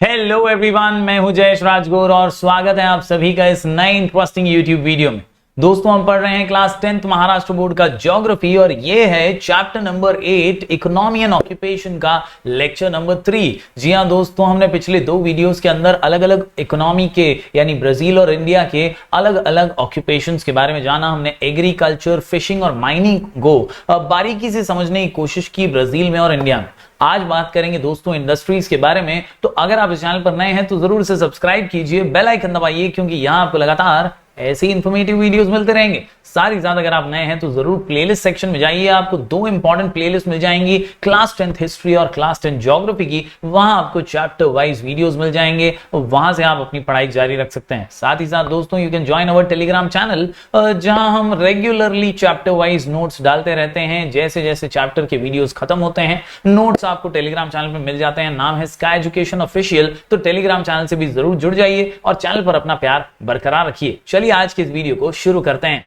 Hello everyone, मैं हूं जयेश राजगुरु और स्वागत है आप सभी का इस नए इंटरेस्टिंग यूट्यूब वीडियो में। दोस्तों, हम पढ़ रहे हैं क्लास 10th महाराष्ट्र बोर्ड का ज्योग्राफी और ये है chapter number 8 economy and occupation का लेक्चर नंबर 3। जी हां दोस्तों, हमने पिछले दो वीडियोस के अंदर अलग अलग इकोनॉमी के यानी ब्राजील और इंडिया के अलग अलग ऑक्यूपेशंस के बारे में जाना। हमने एग्रीकल्चर, फिशिंग और माइनिंग को बारीकी से समझने की कोशिश की ब्राजील में और इंडिया में। आज बात करेंगे दोस्तों इंडस्ट्रीज के बारे में। तो अगर आप इस चैनल पर नए हैं तो जरूर से सब्सक्राइब कीजिए, बेल आइकन दबाइए, क्योंकि यहां आपको लगातार ऐसे ही इंफॉर्मेटिव वीडियोस मिलते रहेंगे। साथ ही साथ अगर आप नए हैं तो जरूर प्लेलिस्ट सेक्शन में जाइए, आपको दो इंपॉर्टेंट प्लेलिस्ट मिल जाएंगी, क्लास 10th हिस्ट्री और क्लास 10 ज्योग्राफी की। वहां आपको चैप्टर वाइज वीडियोस मिल जाएंगे और वहां से आप अपनी पढ़ाई जारी रख सकते हैं। साथ ही साथ दोस्तों, you can join our Telegram channel, जहां हम रेगुलरली चैप्टर वाइज नोट्स डालते रहते हैं। जैसे जैसे चैप्टर के वीडियोस खत्म होते हैं, नोट्स आपको टेलीग्राम चैनल पर मिल जाते हैं। नाम है स्काई एजुकेशन ऑफिशियल। तो टेलीग्राम चैनल से भी जरूर जुड़ जाइए और चैनल पर अपना प्यार बरकरार रखिए। चलिए आज के इस वीडियो को शुरू करते हैं।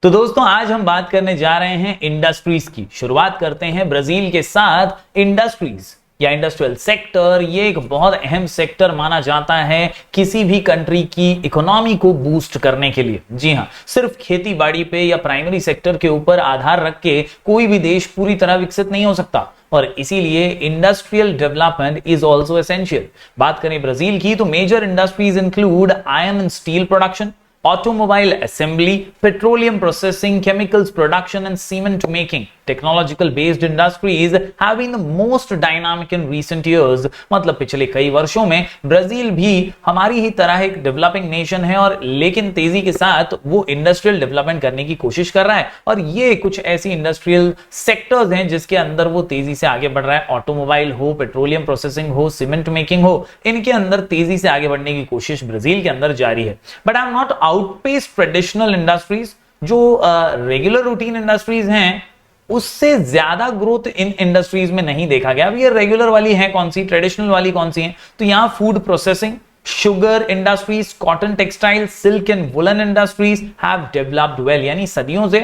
तो दोस्तों, आज हम बात करने जा रहे हैं इंडस्ट्रीज की। शुरुआत करते हैं ब्राजील के साथ। इंडस्ट्रीज या इंडस्ट्रियल सेक्टर ये एक बहुत अहम सेक्टर माना जाता है किसी भी कंट्री की इकोनॉमी को बूस्ट करने के लिए। जी हां, सिर्फ खेती बाड़ी पे या प्राइमरी सेक्टर के ऊपर आधार रख के कोई भी देश पूरी तरह विकसित नहीं हो सकता और इसीलिए industrial development is also essential. बात करें ब्राजील की तो major industries include iron and steel production, automobile assembly, petroleum processing, chemicals production and cement making. Technological based industries have been the most dynamic in recent years. मतलब पिछले कई वर्षों में Brazil भी हमारी ही तरह एक डेवलपिंग नेशन है और लेकिन तेजी के साथ वो इंडस्ट्रियल डेवलपमेंट करने की कोशिश कर रहा है और ये कुछ ऐसी इंडस्ट्रियल सेक्टर्स हैं जिसके अंदर वो तेजी से आगे बढ़ रहा है। ऑटोमोबाइल हो, पेट्रोलियम प्रोसेसिंग हो, सीमेंट मेकिंग हो, इनके अंदर तेजी से आगे बढ़ने की कोशिश ब्राजील के अंदर जारी है। But I am not outpace traditional industries. जो रेगुलर रूटीन इंडस्ट्रीज हैं उससे ज्यादा ग्रोथ इन इंडस्ट्रीज में नहीं देखा गया। अब ये रेगुलर वाली है कौन सी, ट्रेडिशनल वाली कौन सी है? तो यहां food processing, sugar industries, cotton textile, silk and woollen industries have developed well. यानी सदियों से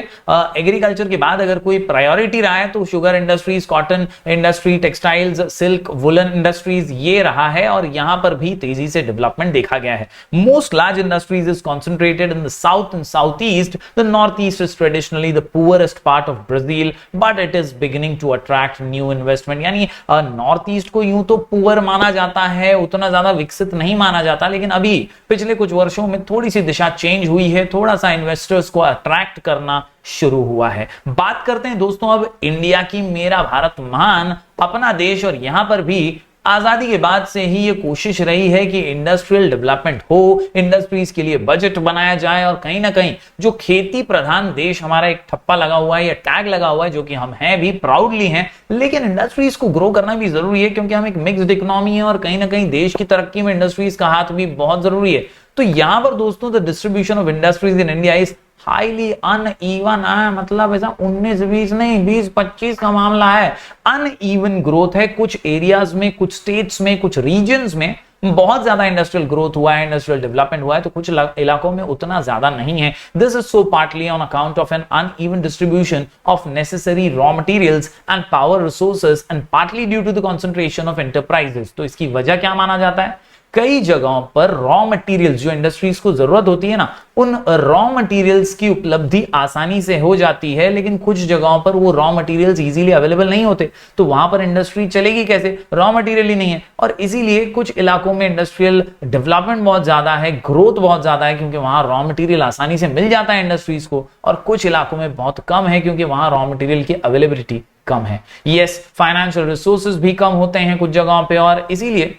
एग्रीकल्चर के बाद अगर कोई प्रायोरिटी रहा है तो sugar industries, cotton industry, textiles, silk, woollen industries ये रहा है और यहां पर भी तेजी से डेवलपमेंट देखा गया है। Most large industries is concentrated in the south and south east. The north east is traditionally the poorest part of Brazil but it is beginning to attract new investment. यानी नॉर्थ ईस्ट को यूं तो poor माना जाता है, उतना ज्यादा विकसित नहीं माना जाता, लेकिन अभी पिछले कुछ वर्षों में थोड़ी सी दिशा चेंज हुई है, थोड़ा सा इन्वेस्टर्स को अट्रैक्ट करना शुरू हुआ है। बात करते हैं दोस्तों अब इंडिया की। मेरा भारत महान अपना देश, और यहां पर भी आजादी के बाद से ही ये कोशिश रही है कि इंडस्ट्रियल डेवलपमेंट हो, इंडस्ट्रीज के लिए बजट बनाया जाए और कहीं ना कहीं जो खेती प्रधान देश हमारा एक ठप्पा लगा हुआ है या टैग लगा हुआ है, जो कि हम हैं भी, प्राउडली हैं, लेकिन इंडस्ट्रीज को ग्रो करना भी जरूरी है क्योंकि हम एक मिक्स्ड इकोनॉमी है और कहीं ना कहीं देश की तरक्की में इंडस्ट्रीज का हाथ भी बहुत जरूरी है। तो यहां पर दोस्तों the distribution of industries in India is highly uneven है। मतलब ऐसा 19-20 नहीं, 20-25 का मामला है। अनइवन ग्रोथ है। कुछ एरियाज में, कुछ स्टेट्स में, कुछ रीजन्स में बहुत ज्यादा इंडस्ट्रियल ग्रोथ हुआ है, इंडस्ट्रियल डेवलपमेंट हुआ है, तो कुछ इलाकों में उतना ज्यादा नहीं है। This is so partly on account of an uneven distribution of necessary raw materials and power resources and partly due to the concentration of enterprises. तो इसकी वजह क्या माना जाता है? कई जगहों पर रॉ मटेरियल्स जो इंडस्ट्रीज को जरूरत होती है ना, उन रॉ मटेरियल्स की उपलब्धि आसानी से हो जाती है, लेकिन कुछ जगहों पर वो रॉ मटेरियल्स इजीली अवेलेबल नहीं होते। तो वहां पर इंडस्ट्री चलेगी कैसे? रॉ मटेरियल ही नहीं है। और इसीलिए कुछ इलाकों में इंडस्ट्रियल डेवलपमेंट बहुत ज्यादा है, ग्रोथ बहुत ज्यादा है, क्योंकि वहां रॉ मटेरियल आसानी से मिल जाता है इंडस्ट्रीज को, और कुछ इलाकों में बहुत कम है क्योंकि वहां रॉ मटेरियल की अवेलेबिलिटी कम है। यस, फाइनेंशियल रिसोर्सेज भी कम होते हैं कुछ जगहों पर, और इसीलिए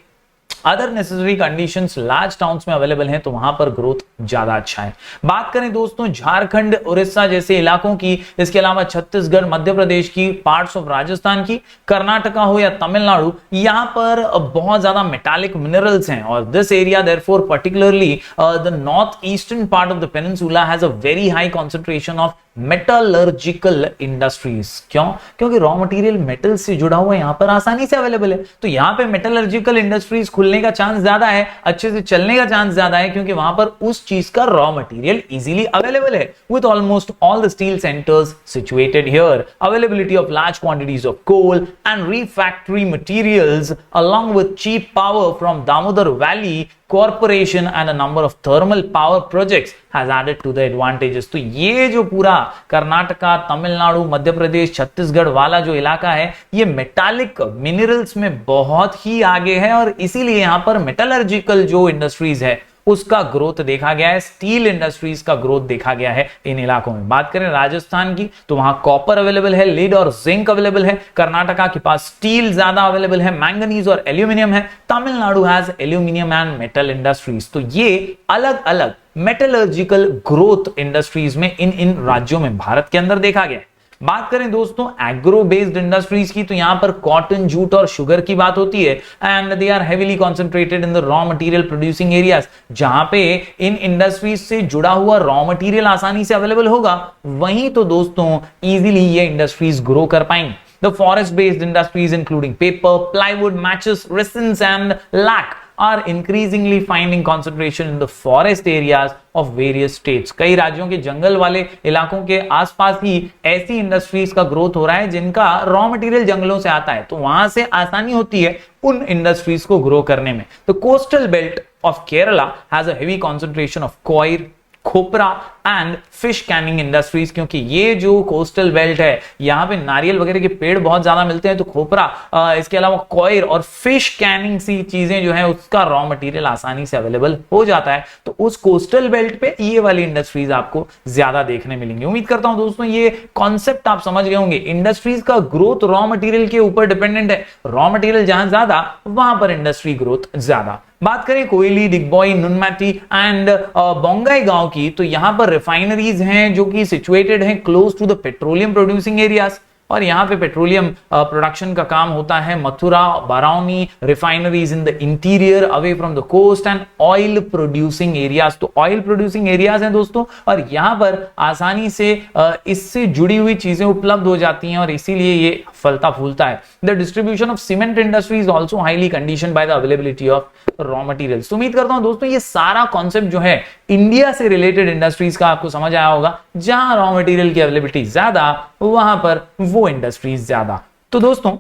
other necessary conditions large towns में अवेलेबल हैं, तो वहां पर ग्रोथ ज्यादा अच्छा है। बात करें दोस्तों झारखंड, उड़ीसा जैसे इलाकों की, इसके अलावा छत्तीसगढ़, मध्य प्रदेश की, पार्ट्स ऑफ राजस्थान की, कर्नाटका हो या तमिलनाडु, यहां पर बहुत ज्यादा मेटालिक मिनरल्स हैं और this area therefore particularly the north eastern part of the peninsula has a very high concentration of metallurgical industries. क्यों? क्योंकि रॉ मटेरियल मेटल से जुड़ा हुआ यहां पर आसानी से अवेलेबल है, तो यहां पे मेटलर्जिकल इंडस्ट्रीज खुलने का चांस ज्यादा है, अच्छे से चलने का चांस ज्यादा है, क्योंकि वहां पर उस चीज का रॉ मटेरियल इजीली अवेलेबल है। With almost all the steel centres situated here, availability of large quantities of coal and refractory materials along with cheap power from Damodar Valley Corporation and a number of thermal power projects has added to the advantages। तो ये जो पूरा कर्नाटका, तमिलनाडु, मध्य प्रदेश, छत्तीसगढ़ वाला जो इलाका है, ये metallic minerals में बहुत ही आगे है और इसीलिए यहां पर मेटलर्जिकल जो इंडस्ट्रीज है उसका ग्रोथ देखा गया है, स्टील इंडस्ट्रीज का ग्रोथ देखा गया है इन इलाकों में। बात करें राजस्थान की तो वहां कॉपर अवेलेबल है, लीड और जिंक अवेलेबल है। कर्नाटका के पास स्टील ज्यादा अवेलेबल है, मैंगनीज और एल्यूमिनियम है। Tamil Nadu has aluminium and metal industries. तो ये अलग अलग मेटलर्जिकल ग्रोथ इंडस्ट्रीज में इन राज्यों में भारत के अंदर देखा गया है। बात करें दोस्तों एग्रो बेस्ड इंडस्ट्रीज की तो यहां पर कॉटन, जूट और शुगर की बात होती है and they are heavily concentrated in the raw material producing areas. जहां पे इन इंडस्ट्रीज से जुड़ा हुआ रॉ मटेरियल आसानी से अवेलेबल होगा, वहीं तो दोस्तों इजीली ये इंडस्ट्रीज ग्रो कर पाएंगे। The forest-based industries including paper, plywood, matches, resins and lac are increasingly finding concentration in the forest areas of various states। कई राज्यों के जंगल वाले इलाकों के आसपास ही ऐसी इंडस्ट्रीज का ग्रोथ हो रहा है जिनका रॉ मटेरियल जंगलों से आता है, तो वहां से आसानी होती है उन इंडस्ट्रीज को ग्रो करने में। The coastal belt of Kerala has a heavy concentration of coir, खोपरा एंड फिश कैनिंग इंडस्ट्रीज, क्योंकि ये जो कोस्टल बेल्ट है यहां पे नारियल वगैरह के पेड़ बहुत ज्यादा मिलते हैं, तो खोपरा, इसके अलावा कॉयर और फिश कैनिंग सी चीजें जो है उसका रॉ मटेरियल आसानी से अवेलेबल हो जाता है। तो उस कोस्टल बेल्ट पे ये वाली इंडस्ट्रीज आपको ज्यादा देखने मिलेंगी। उम्मीद करता हूं दोस्तों ये कॉन्सेप्ट आप समझ गए होंगे। इंडस्ट्रीज का ग्रोथ रॉ मटेरियल के ऊपर डिपेंडेंट है, रॉ मटेरियल जहां ज्यादा वहां पर इंडस्ट्री ग्रोथ ज्यादा। बात करें कोयली, डिगबॉय, नुनमाटी एंड बोंगाई गांव की तो यहां पर रिफाइनरीज हैं जो कि सिचुएटेड हैं close to the petroleum producing areas, और यहां पे पेट्रोलियम प्रोडक्शन का काम होता है। Mathura, Barauni refineries in the interior away from the coast and oil producing areas. तो ऑयल प्रोड्यूसिंग एरियाज हैं दोस्तों, और यहां पर आसानी से इससे जुड़ी हुई चीजें उपलब्ध हो जाती हैं और इसीलिए ये फलता फूलता है। The distribution of cement industry is also highly condition by the availability of raw materials. उम्मीद करता हूं दोस्तों ये सारा कॉन्सेप्ट जो है इंडिया से रिलेटेड इंडस्ट्रीज का आपको समझ आया होगा। जहां रॉ मटेरियल की अवेलेबिलिटी ज्यादा, वहां पर वो इंडस्ट्रीज ज्यादा। तो दोस्तों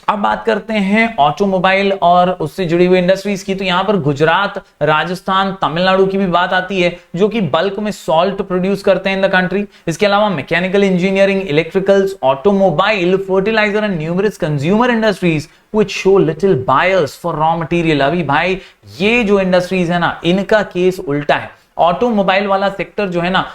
अब बात करते हैं ऑटोमोबाइल और उससे जुड़ी हुई इंडस्ट्रीज की, तो यहां पर गुजरात, राजस्थान, तमिलनाडु की भी बात आती है जो कि बल्क में सॉल्ट प्रोड्यूस करते हैं इन द कंट्री। इसके अलावा mechanical engineering, electricals, automobile, fertiliser and numerous consumer industries which show little buyers for raw material। अभी भाई ये जो इंडस्ट्रीज है ना, इनका केस उल्टा है। ऑटोमोबाइल वाला सेक्टर जो है ना,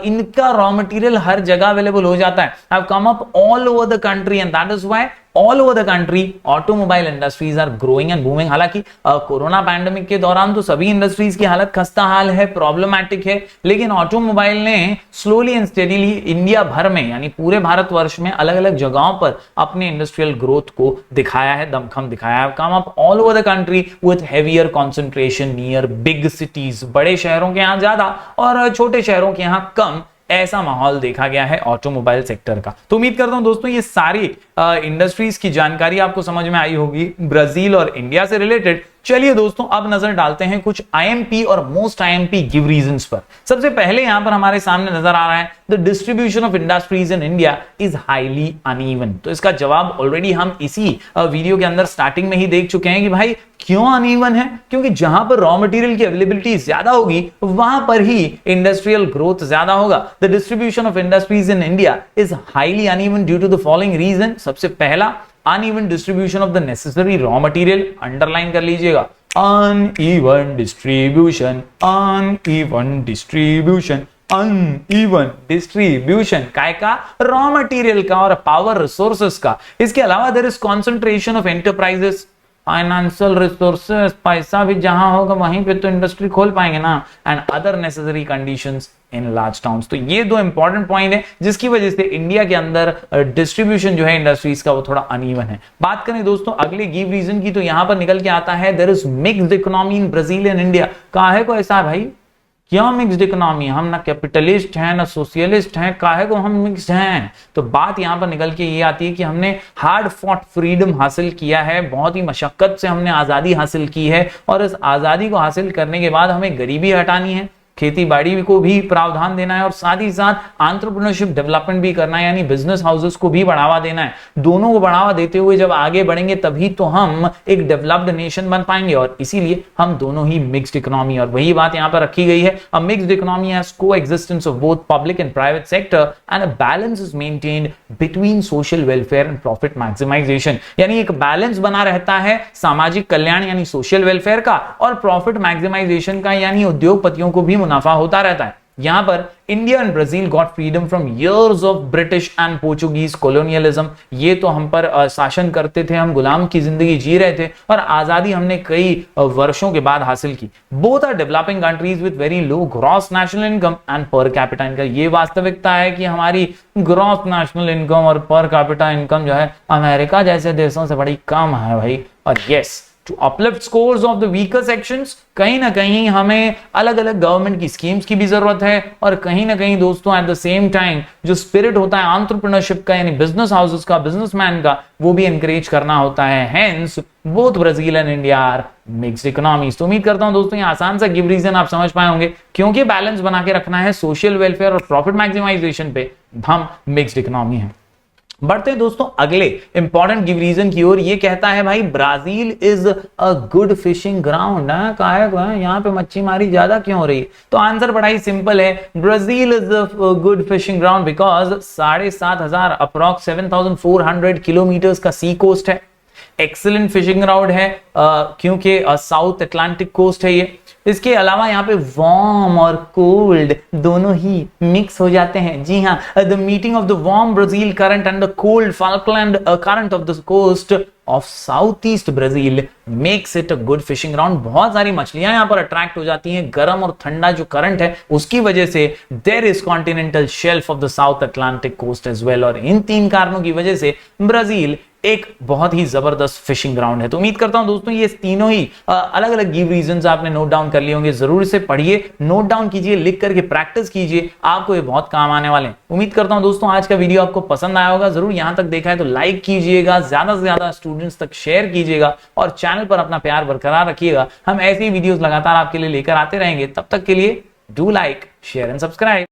इनका रॉ मटेरियल हर जगह अवेलेबल हो जाता है, have come up all over the country and that is why all over the country automobile industries are growing and booming. हालांकि कोरोना पैंडेमिक के दौरान तो सभी इंडस्ट्रीज की हालत खस्ता हाल है, प्रॉब्लमैटिक है, लेकिन ऑटोमोबाइल ने स्लोली एंड स्टेडीली इंडिया भर में यानी पूरे भारतवर्ष में अलग अलग जगहों पर अपने इंडस्ट्रियल ग्रोथ को दिखाया है, दमखम दिखाया है। कम up all over the country with heavier concentration near big cities. बड़े शहरों के यहां ज्यादा और छोटे शहरों के यहां कम, ऐसा माहौल देखा गया है ऑटोमोबाइल सेक्टर का। तो उम्मीद करता हूं दोस्तों ये सारी इंडस्ट्रीज की जानकारी आपको समझ में आई होगी ब्राजील और इंडिया से रिलेटेड। चलिए दोस्तों अब नजर डालते हैं कुछ आईएमपी और मोस्ट आईएमपी गिव रीजंस पर। सबसे पहले यहां पर हमारे सामने नजर आ रहा है the distribution of industries in India is highly uneven. तो इसका जवाब ऑलरेडी हम इसी वीडियो के अंदर स्टार्टिंग में ही देख चुके हैं कि भाई क्यों अनइवन है, क्योंकि जहां पर रॉ मटेरियल की अवेलेबिलिटी ज्यादा होगी वहां पर ही इंडस्ट्रियल ग्रोथ ज्यादा होगा। The distribution of industries in India is highly uneven due to the following reason. सबसे पहला, uneven distribution of the necessary raw material, underline कर लीजिएगा, uneven distribution, uneven distribution, uneven distribution काय का, रॉ मटेरियल का और पावर रिसोर्सेस का। इसके अलावा there is concentration of enterprises, financial resources, पैसा भी जहां होगा वहीं पे तो इंडस्ट्री खोल पाएंगे ना, and other necessary conditions in large towns. तो ये दो इंपॉर्टेंट पॉइंट है जिसकी वजह से इंडिया के अंदर डिस्ट्रीब्यूशन जो है इंडस्ट्रीज का वो थोड़ा अनइवन है। बात करें दोस्तों अगले गिव रीजन की, तो यहां पर निकल के आता है there is mixed economy in Brazil and India. काहे को ऐसा है भाई, क्या मिक्स्ड इकोनॉमी, हम ना कैपिटलिस्ट हैं ना सोशलिस्ट हैं, काहे को हम मिक्स्ड हैं। तो बात यहां पर निकल के ये आती है कि हमने हार्ड फॉट फ्रीडम हासिल किया है, बहुत ही मशक्कत से हमने आजादी हासिल की है, और इस आजादी को हासिल करने के बाद हमें गरीबी हटानी है, खेती बाड़ी को भी प्रावधान देना है, और साथ ही साथ एंटरप्रेन्योरशिप डेवलपमेंट भी करना है, यानी बिजनेस हाउसेस को भी बढ़ावा देना है। दोनों को बढ़ावा देते हुए जब आगे बढ़ेंगे तभी तो हम एक डेवलप्ड नेशन बन पाएंगे, और इसीलिए हम दोनों ही मिक्स्ड इकोनॉमी, और वही बात यहां पर रखी गई है। A mixed economy has coexistence of both public and private sector and a balance is maintained between social welfare and profit maximisation, यानी एक बैलेंस बना रहता है सामाजिक कल्याण यानी सोशल वेलफेयर का, और प्रॉफिट मैक्सिमाइजेशन का यानी उद्योगपतियों को भी मुनाफा होता रहता है। यहां पर India and Brazil got freedom from years of British and Portuguese colonialism, ये तो हम पर शासन करते थे, हम गुलाम की जिंदगी जी रहे थे, और आजादी हमने कई वर्षों के बाद हासिल की। Both are developing countries with very low gross national income and per capita income, ये वास्तविकता है कि हमारी ग्रॉस नेशनल इनकम और पर कैपिटा इनकम जो है अमेरिका जैसे देशों से बड़ी कम है भाई। और yes, to uplift scores of the weaker sections, कहीं ना कहीं हमें अलग अलग गवर्नमेंट की स्कीम्स की भी जरूरत है, और कहीं ना कहीं दोस्तों एट द सेम टाइम जो स्पिरिट होता है एंटरप्रेन्योरशिप का यानी बिजनेस हाउसेस का, बिजनेसमैन का, वो भी एनकरेज करना होता है। Hence both Brazil and India are mixed economies. तो उम्मीद करता हूं दोस्तों ये आसान सा गिव रीजन आप समझ पाए होंगे, क्योंकि बैलेंस बना के रखना है सोशल वेलफेयर और प्रॉफिट मैक्सिमाइजेशन पे, हम मिक्स्ड इकोनॉमी है। बढ़ते हैं दोस्तों अगले इंपॉर्टेंट गिव रीजन की ओर। ये कहता है भाई Brazil is a good fishing ground, यहाँ पे मच्छी मारी ज्यादा क्यों हो रही है? तो आंसर बड़ा ही सिंपल है, Brazil is a good fishing ground because 7,500 approx 7,400 kilometres का सी कोस्ट है, एक्सीलेंट फिशिंग ग्राउंड है, क्योंकि साउथ अटलांटिक कोस्ट है ये। इसके अलावा यहाँ पे वार्म और कोल्ड दोनों ही मिक्स हो जाते हैं। जी हाँ, the meeting of the warm Brazil current and the cold Falkland current off the coast of south east Brazil makes it a good fishing ground. बहुत सारी मछलियां यहाँ पर अट्रैक्ट हो जाती हैं, गर्म और ठंडा जो करंट है उसकी वजह से। There is continental shelf of the south Atlantic coast as well, और इन तीन कारणों की वजह से ब्राजील एक बहुत ही जबरदस्त फिशिंग ग्राउंड है। तो उम्मीद करता हूं दोस्तों ये तीनों ही अलग अलग गिव रीजंस आपने नोट डाउन कर लिए होंगे। जरूर इसे पढ़िए, नोट डाउन कीजिए, लिख करके प्रैक्टिस कीजिए, आपको ये बहुत काम आने वाले हैं। उम्मीद करता हूं दोस्तों आज का वीडियो आपको पसंद आया होगा। जरूर यहां तक देखा है तो लाइक कीजिएगा, ज्यादा से ज्यादा स्टूडेंट्स तक शेयर कीजिएगा, और चैनल पर अपना प्यार बरकरार रखिएगा। हम ऐसे ही वीडियोस लगातार आपके लिए लेकर आते रहेंगे। तब तक के लिए do like, share and subscribe.